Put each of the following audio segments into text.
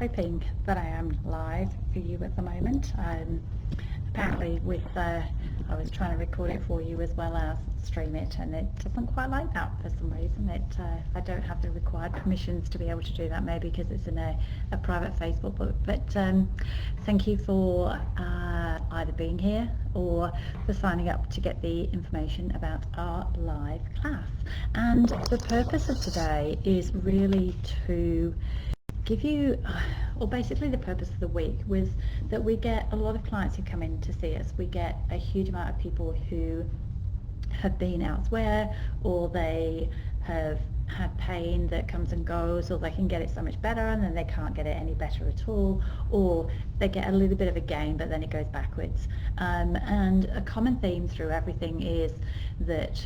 hoping that I am live for you at the moment. Apparently I was trying to record it for you as well as stream it, and it doesn't quite like that for some reason. I don't have the required permissions to be able to do that, maybe because it's in a private Facebook group. But thank you for either being here or for signing up to get the information about our live class. And the purpose of today is really to give you, or basically the purpose of the week was that we get a lot of clients who come in to see us. We get a huge amount of people who have been elsewhere, or they have had pain that comes and goes, or they can get it so much better and then they can't get it any better at all, or they get a little bit of a gain but then it goes backwards. And a common theme through everything is that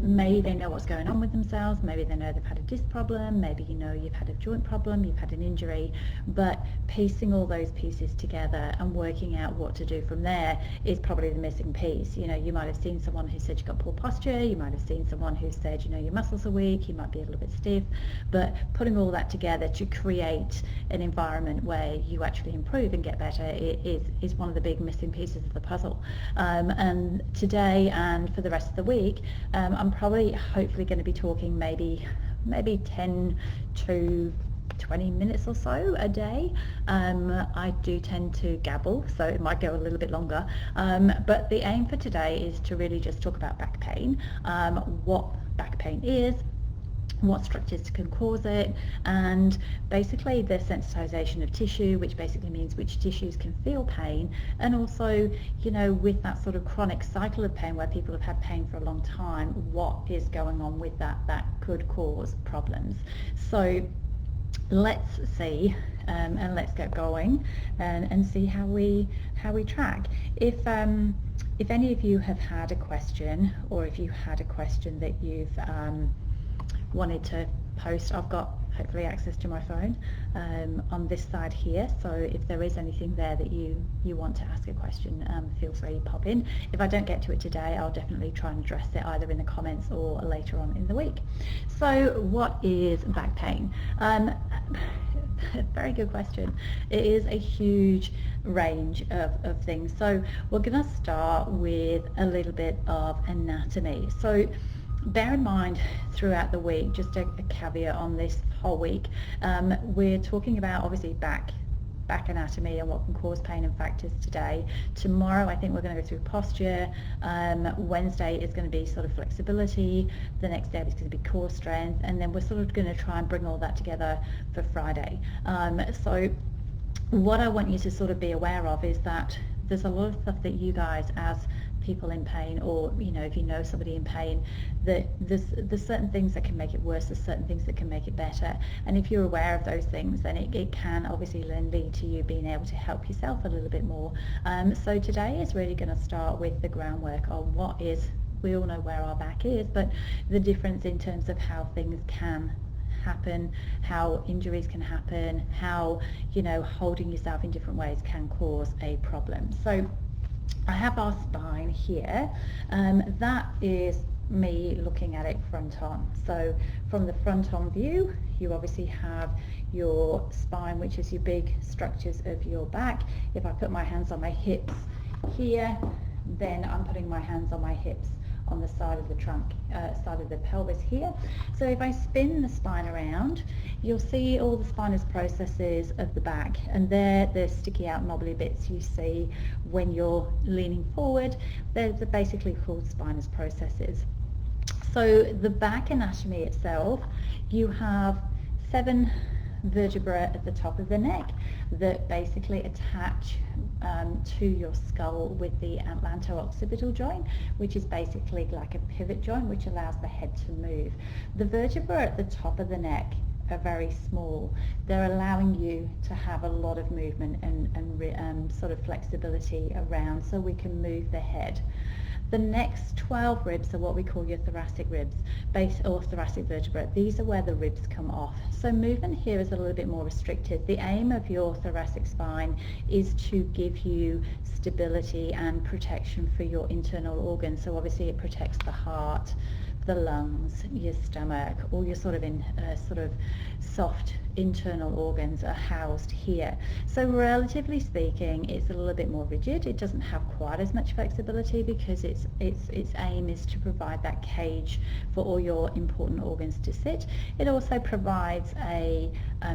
maybe they know what's going on with themselves, maybe they know they've had a disc problem, maybe you know you've had a joint problem, you've had an injury, but piecing all those pieces together and working out what to do from there is probably the missing piece. You know, you might have seen someone who said you've got poor posture, you might have seen someone who said, you know, your muscles are weak, you might be a little bit stiff, but putting all that together to create an environment where you actually improve and get better is one of the big missing pieces of the puzzle. And today and for the rest of the week, I'm probably hopefully going to be talking maybe 10 to 20 minutes or so a day. I do tend to gabble, so it might go a little bit longer, but the aim for today is to really just talk about back pain, what back pain is, what structures can cause it, and basically the sensitization of tissue, which basically means which tissues can feel pain, and also, you know, with that sort of chronic cycle of pain where people have had pain for a long time, what is going on with that could cause problems. So let's see, and let's get going and see how we track. If any of you have had a question, or if you had a question that you've wanted to post, I've got hopefully access to my phone on this side here, so if there is anything there that you want to ask a question, feel free to pop in. If I don't get to it today, I'll definitely try and address it either in the comments or later on in the week. So what is back pain? Very good question. It is a huge range of things. So we're going to start with a little bit of anatomy. So bear in mind throughout the week, just a caveat on this whole week, we're talking about obviously back anatomy and what can cause pain and factors today. Tomorrow I think we're going to go through posture. Wednesday is going to be sort of flexibility. The next day is going to be core strength, and then we're sort of going to try and bring all that together for Friday. So what I want you to sort of be aware of is that there's a lot of stuff that you guys as people in pain, or you know, if you know somebody in pain, that there's certain things that can make it worse, there's certain things that can make it better, and if you're aware of those things, then it can obviously then lead to you being able to help yourself a little bit more. So today is really going to start with the groundwork on what is, we all know where our back is, but the difference in terms of how things can happen, how injuries can happen, how, you know, holding yourself in different ways can cause a problem. So I have our spine here. That is me looking at it front on. So from the front on view, you obviously have your spine, which is your big structures of your back. If I put my hands on my hips here, then I'm putting my hands on my hips on the side of the trunk, side of the pelvis here. So if I spin the spine around, you'll see all the spinous processes of the back, and they're the sticky out knobbly bits you see when you're leaning forward. They're basically called spinous processes. So the back anatomy itself, you have 7 vertebrae at the top of the neck that basically attach to your skull with the atlanto-occipital joint, which is basically like a pivot joint which allows the head to move. The vertebrae at the top of the neck are very small. They're allowing you to have a lot of movement and sort of flexibility around, so we can move the head. The next 12 ribs are what we call your thoracic ribs, or thoracic vertebrae. These are where the ribs come off. So movement here is a little bit more restricted. The aim of your thoracic spine is to give you stability and protection for your internal organs. So obviously it protects the heart, the lungs, your stomach, all your sort of soft internal organs are housed here. So relatively speaking, it's a little bit more rigid. It doesn't have quite as much flexibility because its aim is to provide that cage for all your important organs to sit. It also provides a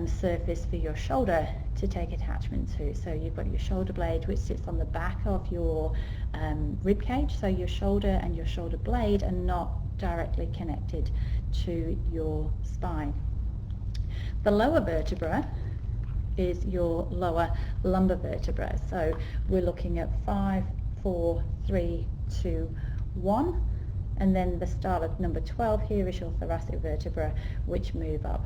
surface for your shoulder to take attachment to. So you've got your shoulder blade, which sits on the back of your rib cage. So your shoulder and your shoulder blade are not directly connected to your spine. The lower vertebra is your lower lumbar vertebra. So we're looking at 5, 4, 3, 2, 1. And then the start of number 12 here is your thoracic vertebra, which move up.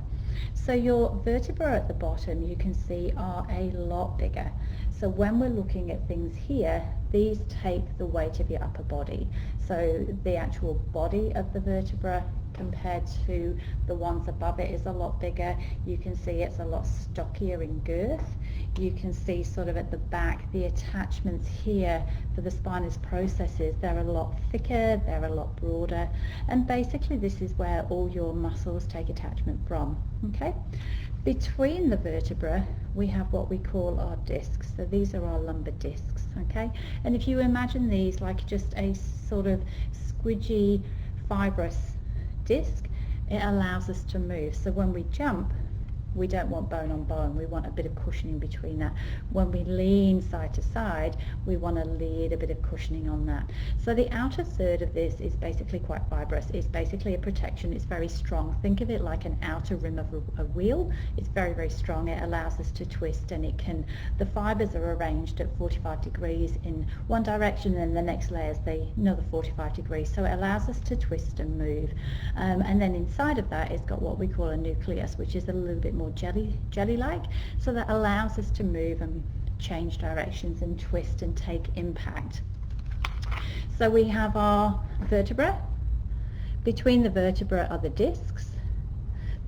So your vertebrae at the bottom, you can see, are a lot bigger. So when we're looking at things here, these take the weight of your upper body. So the actual body of the vertebra compared to the ones above it is a lot bigger. You can see it's a lot stockier in girth. You can see sort of at the back, the attachments here for the spinous processes, they're a lot thicker, they're a lot broader, and basically this is where all your muscles take attachment from. Okay? Between the vertebra, we have what we call our discs. So these are our lumbar discs. Okay? And if you imagine these like just a sort of squidgy, fibrous disc, it allows us to move. So when we jump, we don't want bone on bone, we want a bit of cushioning between that. When we lean side to side, we want to lead a bit of cushioning on that. So the outer third of this is basically quite fibrous. It's basically a protection. It's very strong. Think of it like an outer rim of a wheel. It's very, very strong. It allows us to twist, and the fibers are arranged at 45 degrees in one direction, and the next layer is another 45 degrees. So it allows us to twist and move. And then inside of that, it's got what we call a nucleus, which is a little bit more jelly-like, so that allows us to move and change directions and twist and take impact. So we have our vertebra. Between the vertebra are the discs.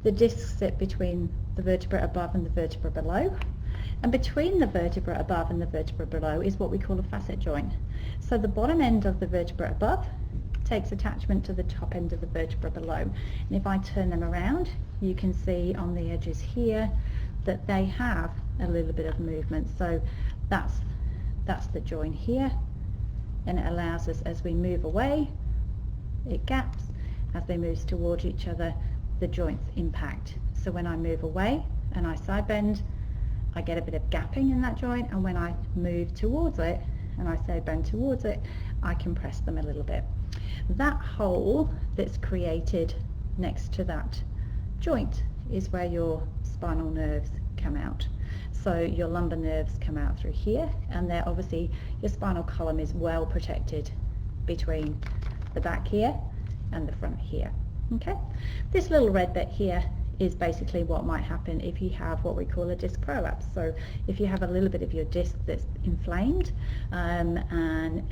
The discs sit between the vertebra above and the vertebra below. And between the vertebra above and the vertebra below is what we call a facet joint. So the bottom end of the vertebra above takes attachment to the top end of the vertebra below. And if I turn them around, you can see on the edges here that they have a little bit of movement. So that's the joint here, and it allows us, as we move away, it gaps. As they move towards each other, the joints impact. So when I move away and I side bend, I get a bit of gapping in that joint, and when I move towards it and I side bend towards it, I compress them a little bit. That hole that's created next to that joint is where your spinal nerves come out. So your lumbar nerves come out through here, and they're obviously, your spinal column is well protected between the back here and the front here. Okay, this little red bit here is basically what might happen if you have what we call a disc prolapse. So if you have a little bit of your disc that's inflamed, and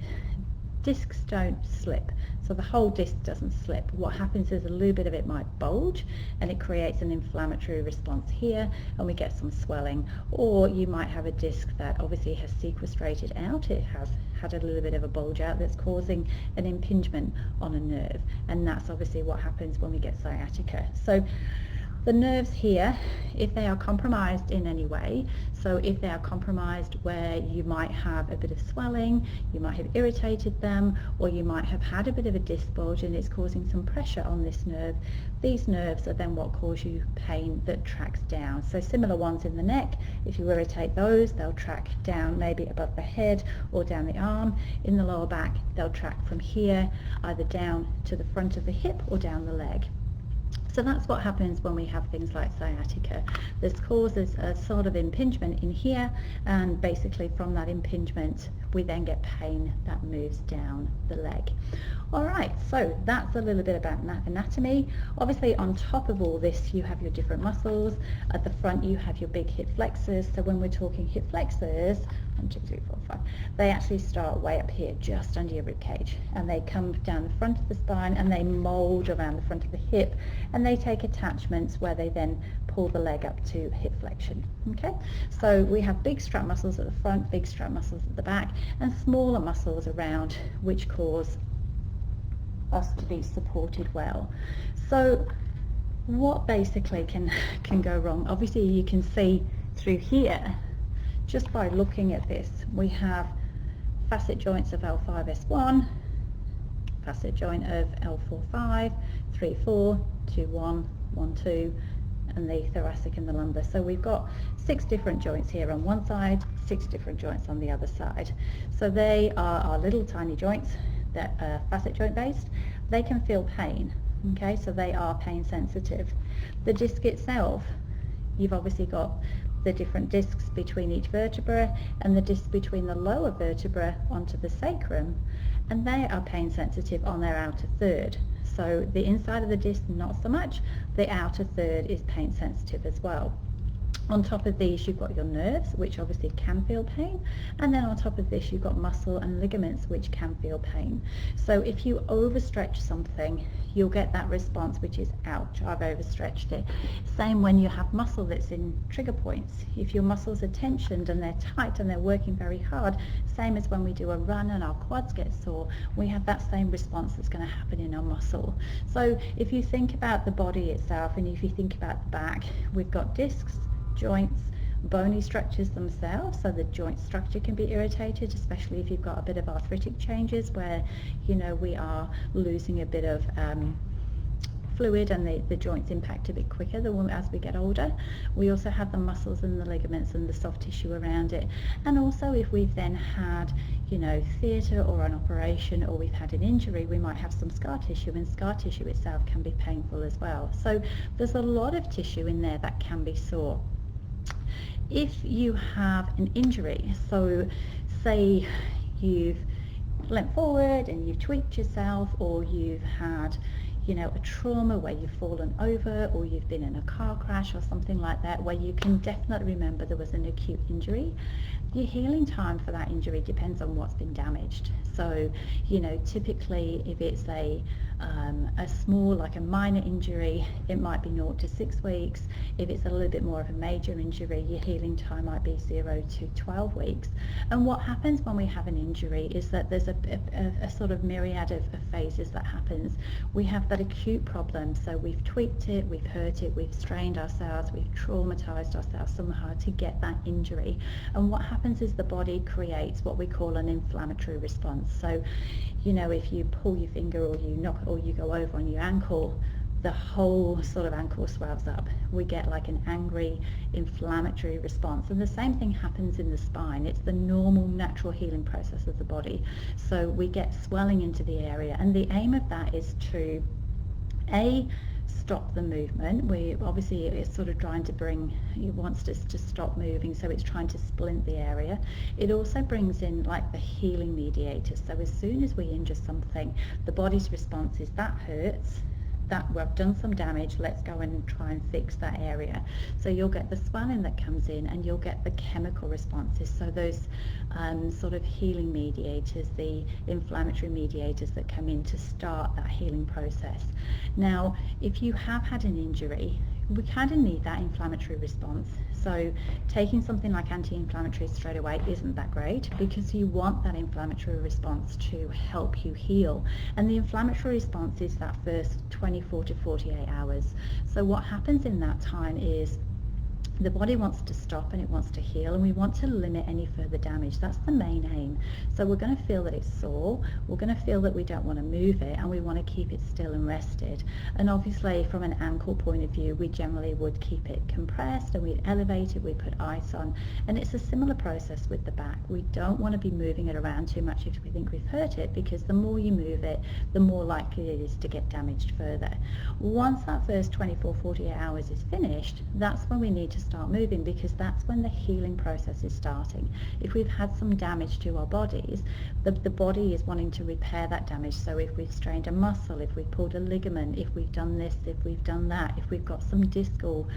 discs don't slip, so the whole disc doesn't slip. What happens is a little bit of it might bulge, and it creates an inflammatory response here, and we get some swelling. Or you might have a disc that obviously has sequestrated out, it has had a little bit of a bulge out that's causing an impingement on a nerve, and that's obviously what happens when we get sciatica. So the nerves here, if they are compromised in any way, so if they are compromised where you might have a bit of swelling, you might have irritated them, or you might have had a bit of a disc bulge and it's causing some pressure on this nerve, these nerves are then what cause you pain that tracks down. So similar ones in the neck, if you irritate those, they'll track down maybe above the head or down the arm. In the lower back, they'll track from here either down to the front of the hip or down the leg. So that's what happens when we have things like sciatica. This causes a sort of impingement in here, and basically from that impingement we then get pain that moves down the leg. Alright, so that's a little bit about anatomy. Obviously on top of all this you have your different muscles. At the front you have your big hip flexors. So when we're talking hip flexors, 1, 2, 3, 4, 5, they actually start way up here just under your rib cage, and they come down the front of the spine and they mold around the front of the hip, and they take attachments where they then pull the leg up to hip flexion. Okay, so we have big strap muscles at the front, big strap muscles at the back, and smaller muscles around which cause us to be supported well. So what basically can go wrong? Obviously you can see through here, just by looking at this, we have facet joints of L5S1, facet joint of L4-5, 3-4, 2-1, 1-2, and the thoracic and the lumbar. So we've got 6 different joints here on one side, 6 different joints on the other side. So they are our little tiny joints that are facet joint based. They can feel pain, okay, so they are pain sensitive. The disc itself, you've obviously got the different discs between each vertebra and the disc between the lower vertebra onto the sacrum, and they are pain sensitive on their outer third. So the inside of the disc not so much, the outer third is pain sensitive as well. On top of these you've got your nerves, which obviously can feel pain, and then on top of this you've got muscle and ligaments which can feel pain. So if you overstretch something, you'll get that response which is ouch, I've overstretched it. Same when you have muscle that's in trigger points. If your muscles are tensioned and they're tight and they're working very hard, same as when we do a run and our quads get sore, we have that same response that's going to happen in our muscle. So if you think about the body itself, and if you think about the back, we've got discs, joints, bony structures themselves, so the joint structure can be irritated, especially if you've got a bit of arthritic changes where, you know, we are losing a bit of fluid and the joints impact a bit quicker as we get older. We also have the muscles and the ligaments and the soft tissue around it. And also if we've then had, you know, theatre or an operation, or we've had an injury, we might have some scar tissue, and scar tissue itself can be painful as well. So there's a lot of tissue in there that can be sore. If you have an injury, so say you've leant forward and you've tweaked yourself, or you've had, you know, a trauma where you've fallen over, or you've been in a car crash or something like that, where you can definitely remember there was an acute injury, your healing time for that injury depends on what's been damaged. So, you know, typically if it's a small, like a minor injury, it might be 0 to 6 weeks. If it's a little bit more of a major injury, your healing time might be 0 to 12 weeks. And what happens when we have an injury is that there's a sort of myriad of phases that happens. We have that acute problem, so we've tweaked it, we've hurt it, we've strained ourselves, we've traumatized ourselves somehow to get that injury. And what happens is the body creates what we call an inflammatory response. So, you know, if you pull your finger, or you knock, or you go over on your ankle, the whole sort of ankle swells up. We get like an angry inflammatory response, and the same thing happens in the spine. It's the normal natural healing process of the body. So we get swelling into the area, and the aim of that is to stop the movement. We obviously, it's sort of trying to bring, it wants us to stop moving, so it's trying to splint the area. It also brings in like the healing mediators. So as soon as we injure something, the body's response is that hurts, that we've done some damage, let's go in and try and fix that area. So you'll get the swelling that comes in, and you'll get the chemical responses. So those sort of healing mediators, the inflammatory mediators that come in to start that healing process. Now, if you have had an injury, we kind of need that inflammatory response. So taking something like anti-inflammatories straight away isn't that great, because you want that inflammatory response to help you heal. And the inflammatory response is that first 24 to 48 hours. So what happens in that time is the body wants to stop and it wants to heal, and we want to limit any further damage. That's the main aim. So we're going to feel that it's sore, we're going to feel that we don't want to move it, and we want to keep it still and rested. And obviously from an ankle point of view, we generally would keep it compressed, and we'd elevate it, we'd put ice on. And it's a similar process with the back. We don't want to be moving it around too much if we think we've hurt it, because the more you move it, the more likely it is to get damaged further. Once that first 24-48 hours is finished, that's when we need to start moving, because that's when the healing process is starting. If we've had some damage to our bodies, the body is wanting to repair that damage. So if we've strained a muscle, if we've pulled a ligament, if we've done this, if we've done that, if we've got some discal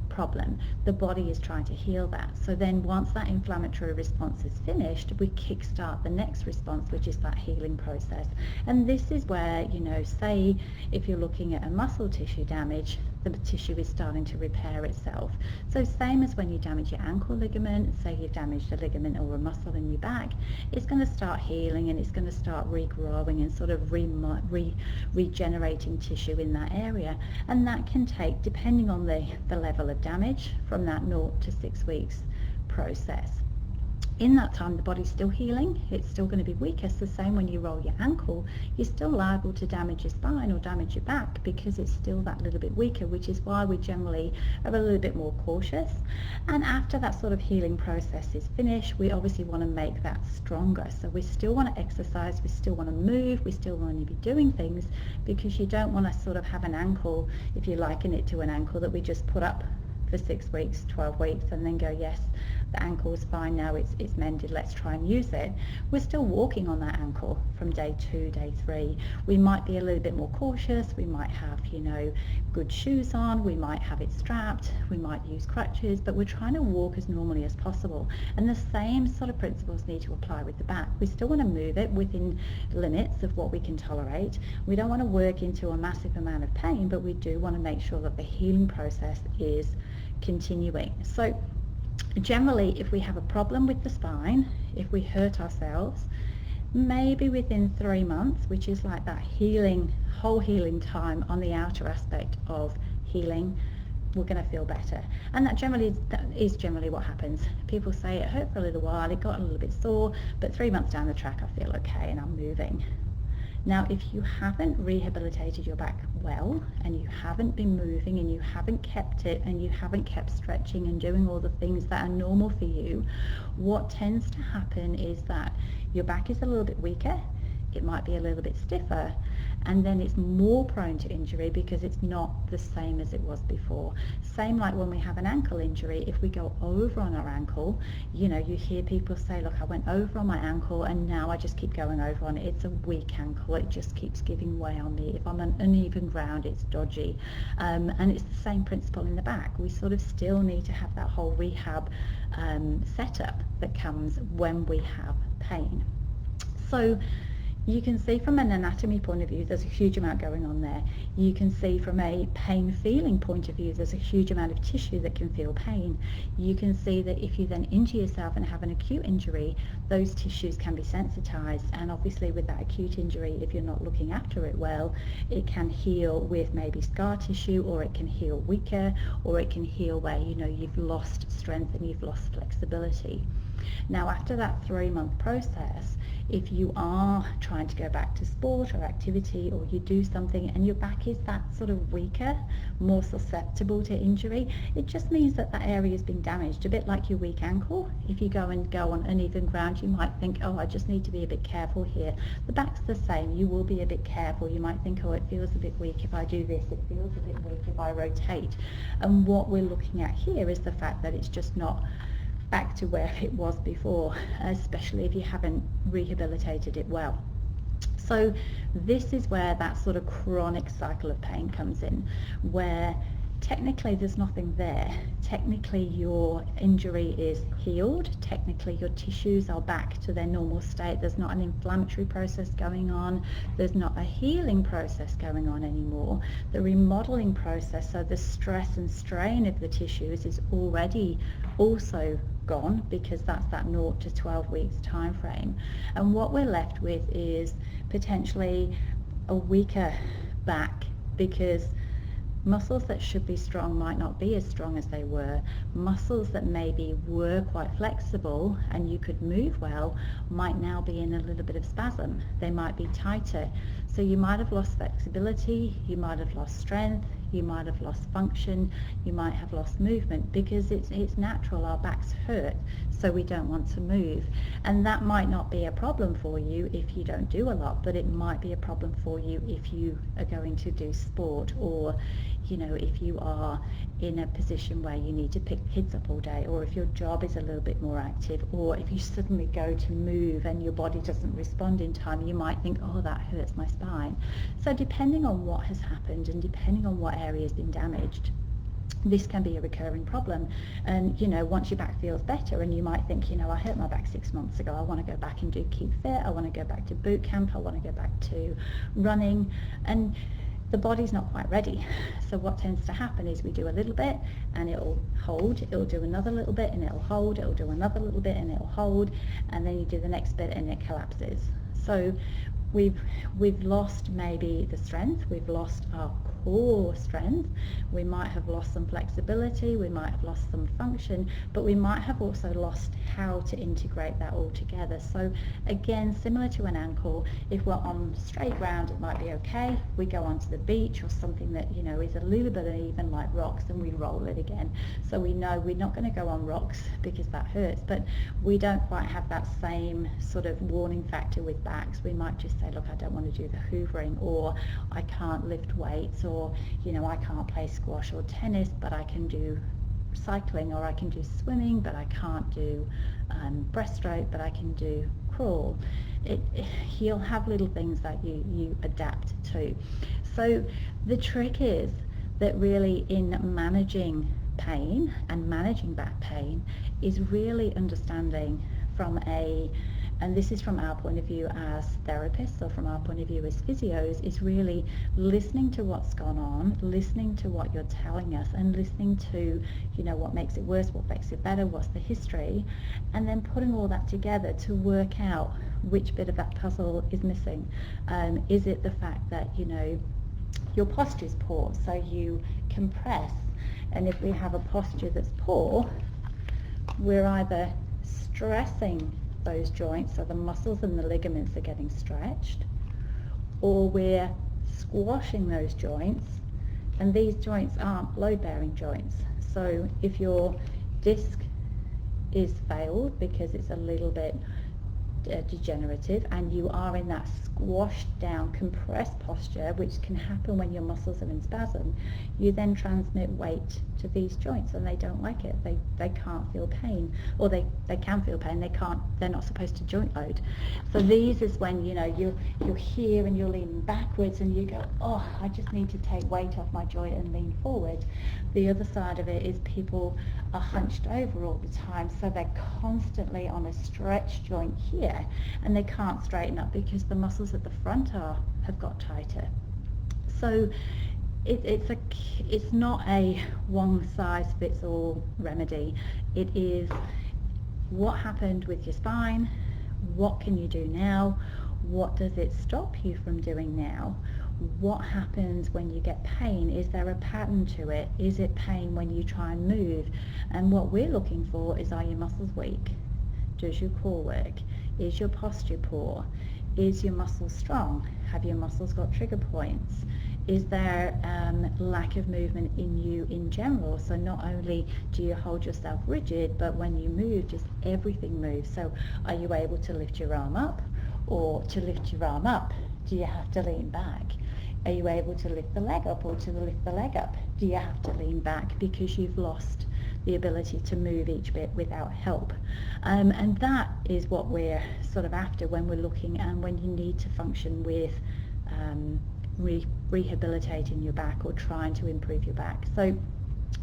problem, the body is trying to heal that. So then once that inflammatory response is finished, we kickstart the next response, which is that healing process. And this is where, you know, say if you're looking at a muscle tissue damage, the tissue is starting to repair itself. So same as when you damage your ankle ligament, say you've damaged a ligament or a muscle in your back, it's going to start healing and it's going to start regrowing and sort of regenerating tissue in that area. And that can take, depending on the level of damage, from that 0 to 6 weeks process. In that time, the body's still healing. It's still going to be weaker. It's the same when you roll your ankle. You're still liable to damage your spine or damage your back because it's still that little bit weaker, which is why we generally are a little bit more cautious. And after that sort of healing process is finished, we obviously want to make that stronger. So we still want to exercise, we still want to move, we still want to be doing things, because you don't want to sort of have an ankle, if you liken it to an ankle, that we just put up for 6 weeks, 12 weeks, and then go, yes, the ankle is fine now, it's mended, let's try and use it. We're still walking on that ankle from day 2, day 3. We might be a little bit more cautious. We might have, good shoes on. We might have it strapped. We might use crutches, but we're trying to walk as normally as possible. And the same sort of principles need to apply with the back. We still want to move it within limits of what we can tolerate. We don't want to work into a massive amount of pain, but we do want to make sure that the healing process is continuing. So generally, if we have a problem with the spine, if we hurt ourselves, maybe within 3 months, which is like that whole healing time on the outer aspect of healing, we're going to feel better. And that is generally what happens. People say it hurt for a little while, it got a little bit sore, but 3 months down the track I feel okay and I'm moving. Now, if you haven't rehabilitated your back well, and you haven't been moving, and you haven't kept it, and you haven't kept stretching and doing all the things that are normal for you, what tends to happen is that your back is a little bit weaker, it might be a little bit stiffer, and then it's more prone to injury because it's not the same as it was before. Same like when we have an ankle injury, if we go over on our ankle, you hear people say, look, I went over on my ankle and now I just keep going over on it. It's a weak ankle, it just keeps giving way on me. If I'm on uneven ground, it's dodgy. And it's the same principle in the back. We sort of still need to have that whole rehab setup that comes when we have pain. So you can see from an anatomy point of view, there's a huge amount going on there. You can see from a pain feeling point of view, there's a huge amount of tissue that can feel pain. You can see that if you then injure yourself and have an acute injury, those tissues can be sensitized. And obviously with that acute injury, if you're not looking after it well, it can heal with maybe scar tissue, or it can heal weaker, or it can heal where, you've lost strength and you've lost flexibility. Now, after that 3-month process, if you are trying to go back to sport or activity, or you do something and your back is that sort of weaker, more susceptible to injury, it just means that that area has been damaged, a bit like your weak ankle. If you go on uneven ground, you might think, oh, I just need to be a bit careful here. The back's the same. You will be a bit careful. You might think, oh, it feels a bit weak if I do this. It feels a bit weak if I rotate. And what we're looking at here is the fact that it's just not back to where it was before, especially if you haven't rehabilitated it well. So this is where that sort of chronic cycle of pain comes in, where technically there's nothing there. Technically your injury is healed. Technically your tissues are back to their normal state. There's not an inflammatory process going on. There's not a healing process going on anymore. The remodeling process, so the stress and strain of the tissues, is already also gone, because that's that 0 to 12 weeks time frame. And what we're left with is potentially a weaker back, because muscles that should be strong might not be as strong as they were. Muscles that maybe were quite flexible and you could move well might now be in a little bit of spasm. They might be tighter. So you might have lost flexibility, you might have lost strength, you might have lost function, you might have lost movement, because it's natural, our backs hurt, so we don't want to move. And that might not be a problem for you if you don't do a lot, but it might be a problem for you if you are going to do sport, or if you are in a position where you need to pick kids up all day, or if your job is a little bit more active, or if you suddenly go to move and your body doesn't respond in time, you might think, oh, that hurts my spine. So depending on what has happened and depending on what area has been damaged, this can be a recurring problem. And once your back feels better, and you might think, I hurt my back 6 months ago, I want to go back and keep fit, I want to go back to boot camp, I want to go back to running. And the body's not quite ready. So what tends to happen is we do a little bit and it'll hold, it'll do another little bit and it'll hold, it'll do another little bit and it'll hold, and then you do the next bit and it collapses. So we've lost maybe the strength, we've lost our core strength, we might have lost some flexibility, we might have lost some function, but we might have also lost how to integrate that all together. So again, similar to an ankle, if we're on straight ground it might be okay, we go onto the beach or something that, you know, is a little bit uneven like rocks, and we roll it again. So we know we're not going to go on rocks because that hurts, but we don't quite have that same sort of warning factor with backs. We might just say, look, I don't want to do the hoovering, or I can't lift weights, or, you know, I can't play squash or tennis, but I can do cycling, or I can do swimming, but I can't do breaststroke, but I can do crawl. You'll have little things that you adapt to. So the trick is that really in managing pain and managing back pain is really understanding from and this is from our point of view as therapists, or from our point of view as physios, is really listening to what's gone on, listening to what you're telling us, and listening to, you know, what makes it worse, what makes it better, what's the history, and then putting all that together to work out which bit of that puzzle is missing. Is it the fact that, you know, your posture's poor, so you compress, and if we have a posture that's poor, we're either stressing those joints, so the muscles and the ligaments are getting stretched, or we're squashing those joints, and these joints aren't load-bearing joints. So if your disc is failed because it's a little bit degenerative, and you are in that squashed down, compressed posture, which can happen when your muscles are in spasm, you then transmit weight to these joints, and they don't like it. They can't feel pain, or they can feel pain. They're not supposed to joint load. So these is when, you know, you're here and you're leaning backwards and you go, oh, I just need to take weight off my joint and lean forward. The other side of it is people are hunched over all the time, so they're constantly on a stretch joint here, and they can't straighten up because the muscles at the front have got tighter. So it's not a one-size-fits-all remedy. It is what happened with your spine, what can you do now, what does it stop you from doing now, what happens when you get pain, is there a pattern to it, is it pain when you try and move, and what we're looking for is, are your muscles weak, does your core work, is your posture poor, is your muscle strong, have your muscles got trigger points, is there lack of movement in you in general? So not only do you hold yourself rigid, but when you move, just everything moves. So are you able to lift your arm up? Or to lift your arm up, do you have to lean back? Are you able to lift the leg up? Or to lift the leg up, do you have to lean back because you've lost the ability to move each bit without help? And that is what we're sort of after when we're looking, and when you need to function with rehabilitating your back or trying to improve your back. So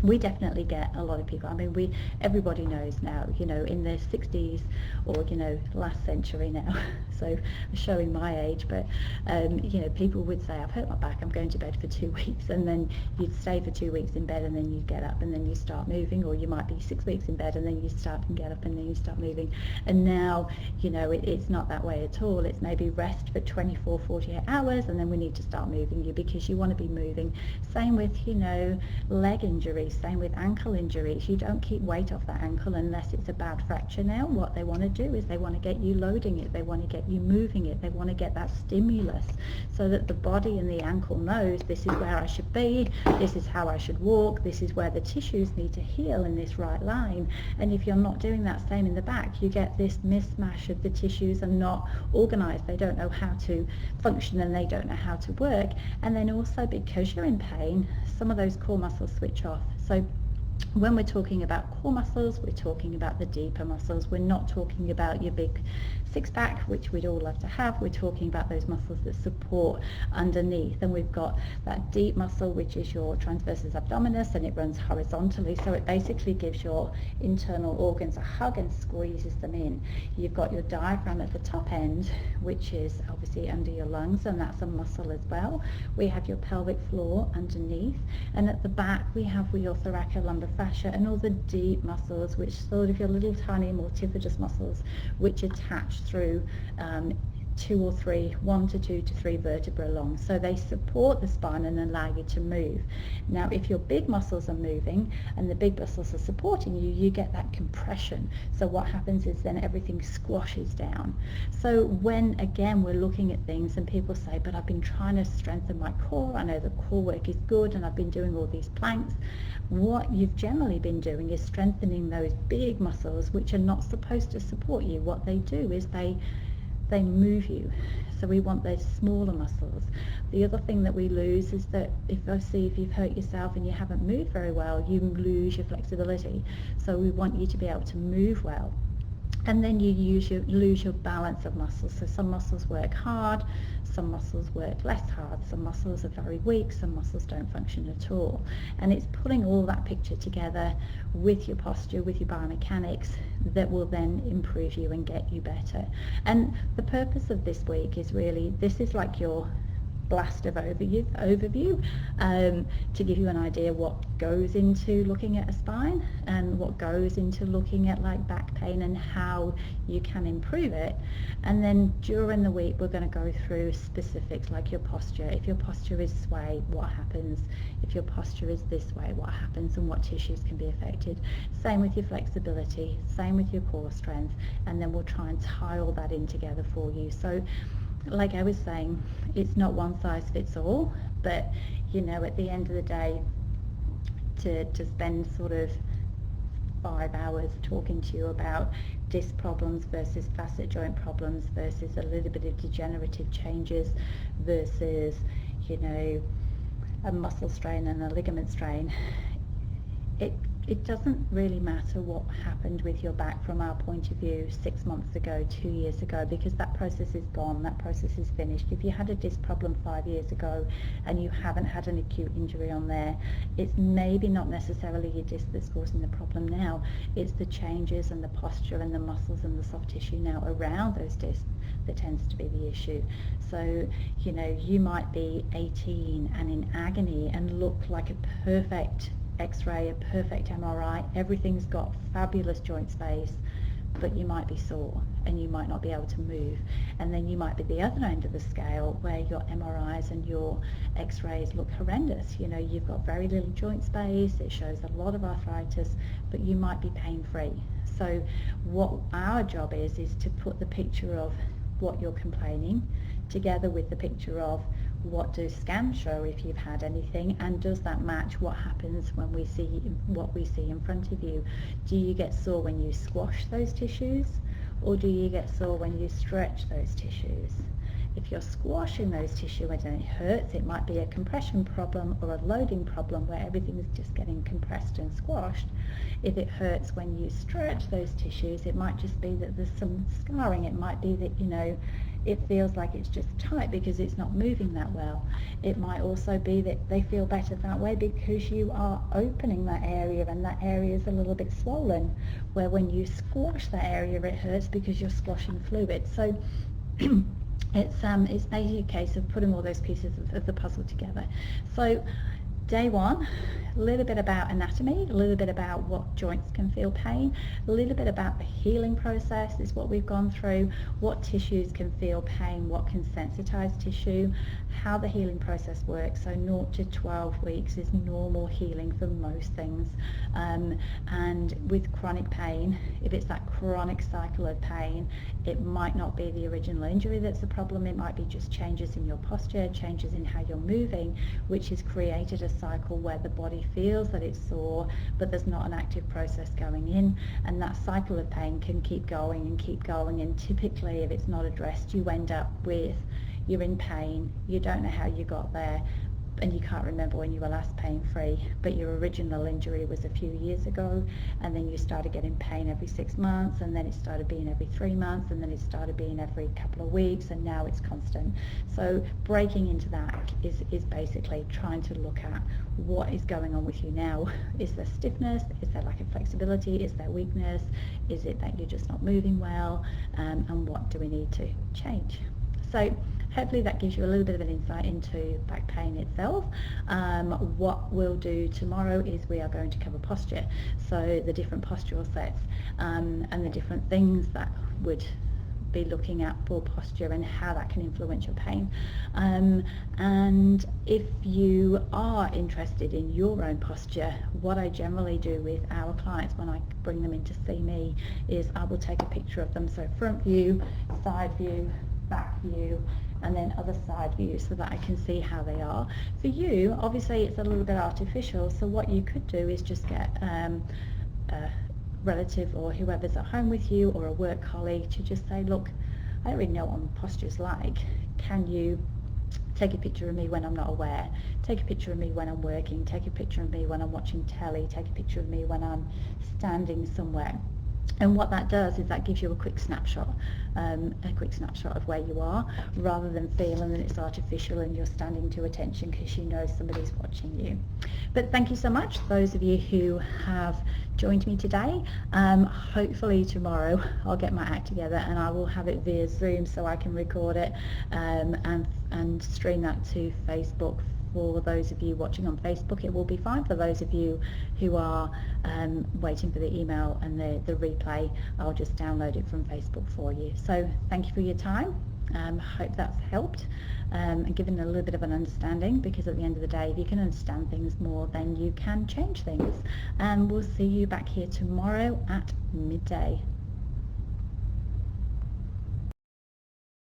we definitely get a lot of people. I mean, everybody knows now, you know, in their 60s, or, you know, last century now, so showing my age, but you know, people would say, I've hurt my back, I'm going to bed for 2 weeks, and then you'd stay for 2 weeks in bed, and then you'd get up and then you start moving, or you might be 6 weeks in bed and then you start and get up and then you start moving. And now, you know, it's not that way at all. It's maybe rest for 24, 48 hours, and then we need to start moving you because you want to be moving. Same with, you know, leg injuries, same with ankle injuries. You don't keep weight off that ankle unless it's a bad fracture. Now what they want to do is they want to get you loading it, they want to get you moving it, they want to get that stimulus so that the body and the ankle knows, this is where I should be, this is how I should walk, this is where the tissues need to heal in this right line. And if you're not doing that same in the back, you get this mismatch of the tissues are not organized, they don't know how to function and they don't know how to work. And then also, because you're in pain, some of those core muscles switch off. So When we're talking about core muscles, we're talking about the deeper muscles. We're not talking about your big six-pack, which we'd all love to have. We're talking about those muscles that support underneath. And we've got that deep muscle, which is your transversus abdominis, and it runs horizontally. So it basically gives your internal organs a hug and squeezes them in. You've got your diaphragm at the top end, which is obviously under your lungs, and that's a muscle as well. We have your pelvic floor underneath, and at the back we have your thoracolumbar fascia and all the deep muscles, which sort of your little tiny multifidus muscles, which attach through 1 to 2 to 3 vertebrae long. So they support the spine and allow you to move. Now, if your big muscles are moving and the big muscles are supporting you, you get that compression. So what happens is then everything squashes down. So when, again, we're looking at things and people say, but I've been trying to strengthen my core, I know the core work is good and I've been doing all these planks, what you've generally been doing is strengthening those big muscles which are not supposed to support you. What they do is they move you. So we want those smaller muscles. The other thing that we lose is that if you've hurt yourself and you haven't moved very well, you lose your flexibility. So we want you to be able to move well. And then you lose your balance of muscles. So some muscles work hard, some muscles work less hard, some muscles are very weak, some muscles don't function at all. And it's putting all that picture together with your posture, with your biomechanics, that will then improve you and get you better. And the purpose of this week is really, this is like your blast of overview to give you an idea what goes into looking at a spine and what goes into looking at like back pain and how you can improve it. And then during the week we're going to go through specifics like your posture. If your posture is sway, what happens? If your posture is this way, what happens and what tissues can be affected? Same with your flexibility, same with your core strength, and then we'll try and tie all that in together for you. So like I was saying, it's not one size fits all, but you know, at the end of the day, to spend sort of 5 hours talking to you about disc problems versus facet joint problems versus a little bit of degenerative changes versus, you know, a muscle strain and a ligament strain, it doesn't really matter what happened with your back from our point of view 6 months ago, 2 years ago, because that process is gone, that process is finished. If you had a disc problem 5 years ago and you haven't had an acute injury on there, it's maybe not necessarily your disc that's causing the problem now, it's the changes and the posture and the muscles and the soft tissue now around those discs that tends to be the issue. So, you know, you might be 18 and in agony and look like a perfect X-ray, a perfect MRI, everything's got fabulous joint space, but you might be sore and you might not be able to move. And then you might be the other end of the scale where your MRIs and your X-rays look horrendous. You know, you've got very little joint space, it shows a lot of arthritis, but you might be pain-free. So what our job is to put the picture of what you're complaining together with the picture of what do scans show if you've had anything, and does that match what happens when we see what we see in front of you? Do you get sore when you squash those tissues, or do you get sore when you stretch those tissues? If you're squashing those tissues and it hurts, it might be a compression problem or a loading problem where everything is just getting compressed and squashed. If it hurts when you stretch those tissues, it might just be that there's some scarring. It might be that, you know, it feels like it's just tight because it's not moving that well. It might also be that they feel better that way because you are opening that area and that area is a little bit swollen, where when you squash that area it hurts because you're squashing fluid. So it's basically a case of putting all those pieces of the puzzle together. So day one, a little bit about anatomy, a little bit about what joints can feel pain, a little bit about the healing process is what we've gone through, what tissues can feel pain, what can sensitize tissue, how the healing process works. So 0 to 12 weeks is normal healing for most things. And with chronic pain, if it's that chronic cycle of pain, it might not be the original injury that's the problem, it might be just changes in your posture, changes in how you're moving, which has created a cycle where the body feels that it's sore, but there's not an active process going in, and that cycle of pain can keep going, and typically if it's not addressed, you end up with, you're in pain, you don't know how you got there, and you can't remember when you were last pain-free, but your original injury was a few years ago, and then you started getting pain every 6 months, and then it started being every 3 months, and then it started being every couple of weeks, and now it's constant. So breaking into that is basically trying to look at what is going on with you now. Is there stiffness? Is there lack of flexibility? Is there weakness? Is it that you're just not moving well? And what do we need to change? So hopefully that gives you a little bit of an insight into back pain itself. What we'll do tomorrow is we are going to cover posture, so the different postural sets and the different things that would be looking at for posture and how that can influence your pain. And if you are interested in your own posture, what I generally do with our clients when I bring them in to see me is I will take a picture of them, so front view, side view, back view, and then other side view, so that I can see how they are. For you, obviously it's a little bit artificial, so what you could do is just get a relative or whoever's at home with you or a work colleague to just say, look, I don't really know what my posture's like. Can you take a picture of me when I'm not aware? Take a picture of me when I'm working. Take a picture of me when I'm watching telly. Take a picture of me when I'm standing somewhere. And what that does is that gives you a quick snapshot of where you are, rather than feeling that it's artificial and you're standing to attention because you know somebody's watching you. But thank you so much, those of you who have joined me today. Hopefully tomorrow I'll get my act together and I will have it via Zoom so I can record it and stream that to Facebook. For those of you watching on Facebook, it will be fine. For those of you who are waiting for the email and the replay, I'll just download it from Facebook for you. So thank you for your time. Hope that's helped and given a little bit of an understanding, because at the end of the day, if you can understand things more, then you can change things. And we'll see you back here tomorrow at midday.